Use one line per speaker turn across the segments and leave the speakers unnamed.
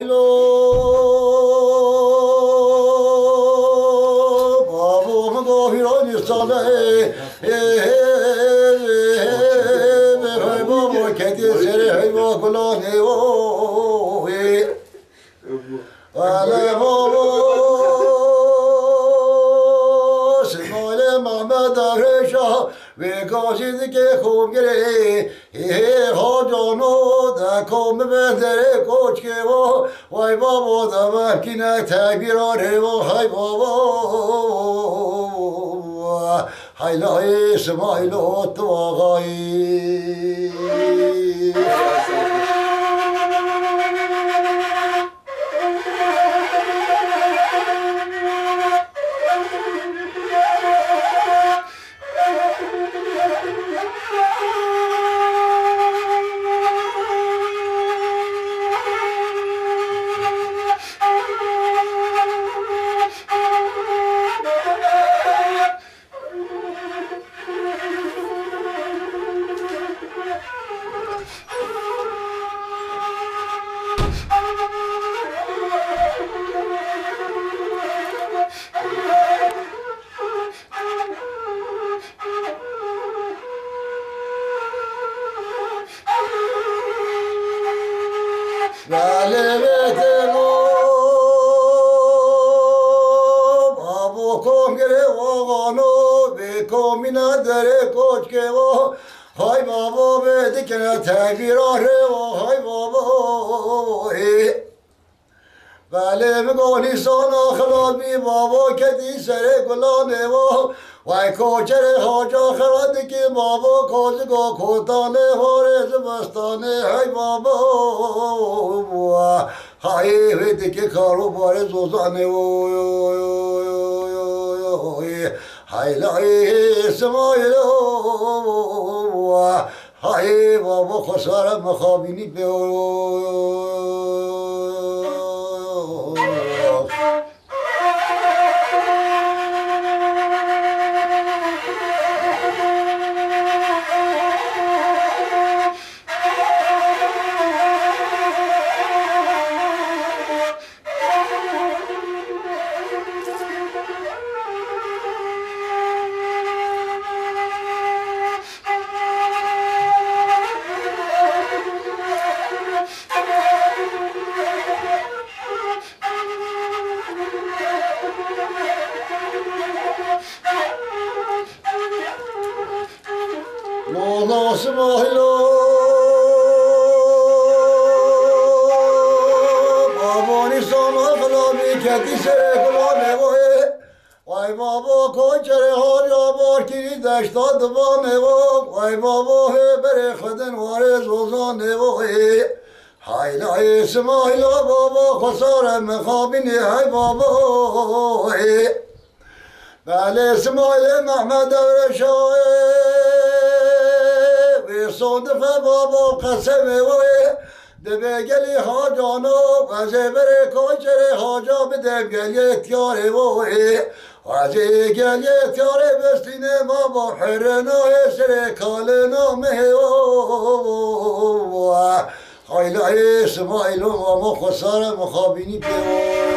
بابو مغفران الصلاة بابو كتير سريع وكلاني وعلى بابو سمال محمد رشا وقاصد که خوب گره ها جانو دا کام بندره کوچ که وای بابا دا ممکنه تکبیرانه های بابا حیلای اسماعیل و تو آقایی های بابا بده کنه تکبیراره های بابا بله مگانی سانا خرابی بابا کدی سر گلانه وای کوچر حاجا خراد که بابا کوزگا کوتانه وارز بستانه های بابا های بده که کارو بار زوزانه های لای اسماعیل های بابا خسارم مخابینی به اسماعیل بابانی سانا خلامی کتی سر گلانه وای بابا کوچر هاریا بارکی دشتا دبانه وای بابا بره خدن واره زوزانه های لای اسماعیل بابا خسار مخابینه های بابا بله اسماعیل محمد رشا صادفه بابا قسمه دبه گلی ها جانو وزه بره کوچره ها جا بده گلی اتیاره وزه گلی اتیاره بستینه بابا حرنای سر کال نامه خیلی اسماعیل و ما خسار مخابینی پیو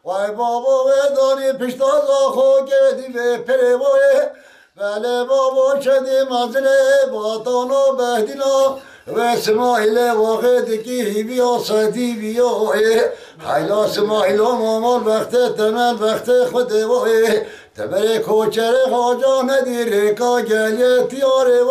وای بابا ودانی پشتاز آخو گردی به پره بله بابا شدی مزله باتانو بهدینا و اسماعیل واقع دکی بیا صدی بیا حیلا اسماعیل مامان وقت تمل وقت خود تبر کوچر خاجا ندیره کا گلیه تیاره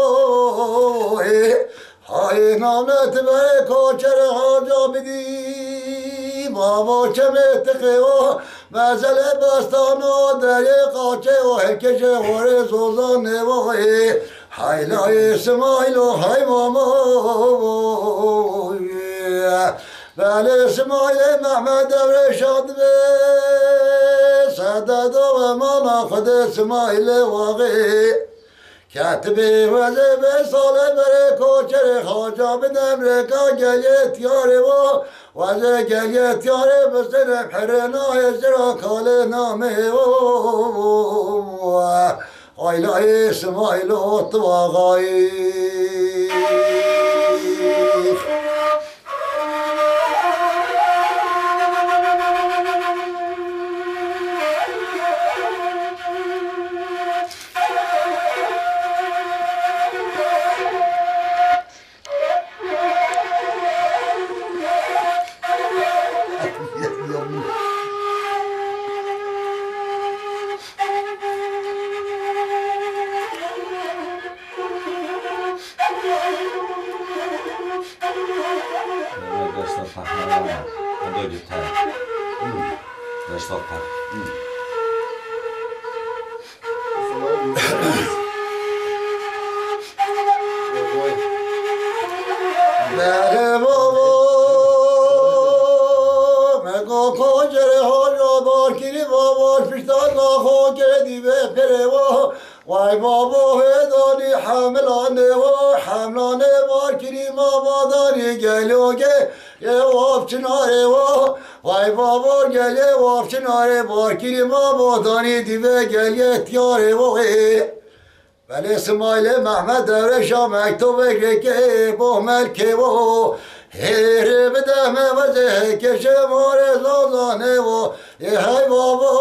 های نامت بر کوچر هاجا بدی بابا چمت و مزل بستان و دری قاچه و هکش غور زوزان نوای حیلای اسماعیل و های ماما بله اسماعیل محمد دور شاد به صدد و امان خود اسماعیل واقعی کتبی وزه به ساله بره کوچر خواجا بدم رکا گلیت یاره و وزه گلیت یاره بسر حرنا ازرا کال نامه و آیلای اسماعیل و طواغایی بله بابا مگا کوچر هاجا بارکیری بابا پیشتان ناخو کردی به پره و وای بابا هدانی حملانه و حملانه بارکیری ما بادانی گلوگه یه واف چناره و وای بابا گله واف چناره بارکیری ما بادانی دیوه گلیه تیاره و ولی اسماعیل محمد دور شاه مکتوب که با ملکه و هیر بده موزه کشه مار زازانه و های بابا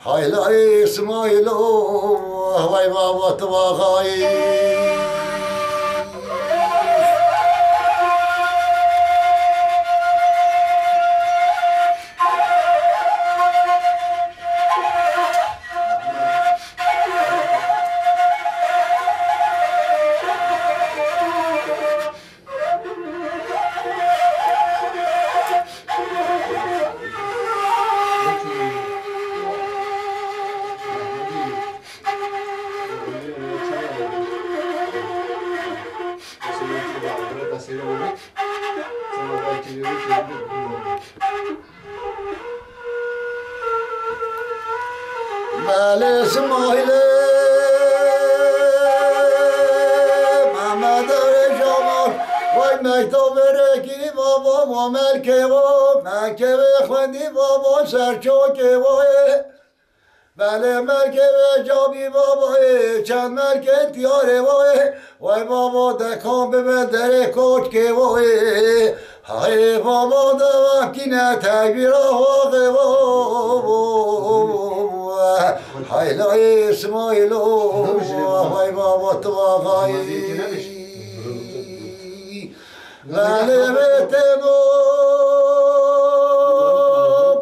حیلای اسماعیل وای بابا تواغایی بله اسماعیل محمد رجامان وای مکتوب رکی بابا و ملکه و مکه خوندی بابا سرچوکه وای بله ملکه جابی بابا چند ملکه تیاره وای بابا دکان به در کوچ که وای های بابا دوکی نه تکبیر آقا حیلای اسماعیل وای بابا تو آقایی بله بتنو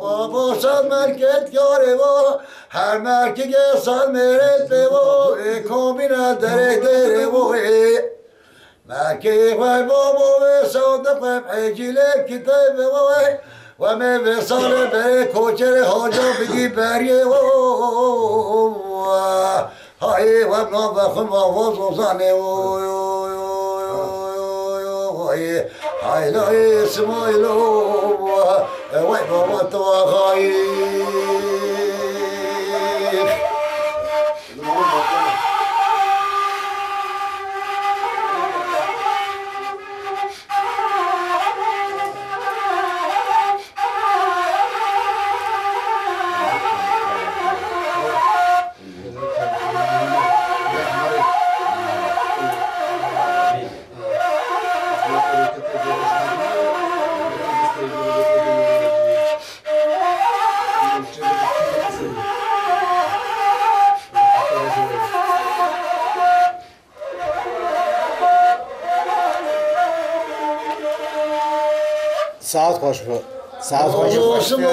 بابا صد مرکت یاره و هر مرکی که صد مرت به و کامین دره و مرکی وای بابا و صادق عجیله کتاب و من وصال به کوچر هاجا بگی بریه و های و ابنا بخون آواز و زنه و های لای اسماعیل وای بابا تو آقایی
Saat koşu. Saat koşu.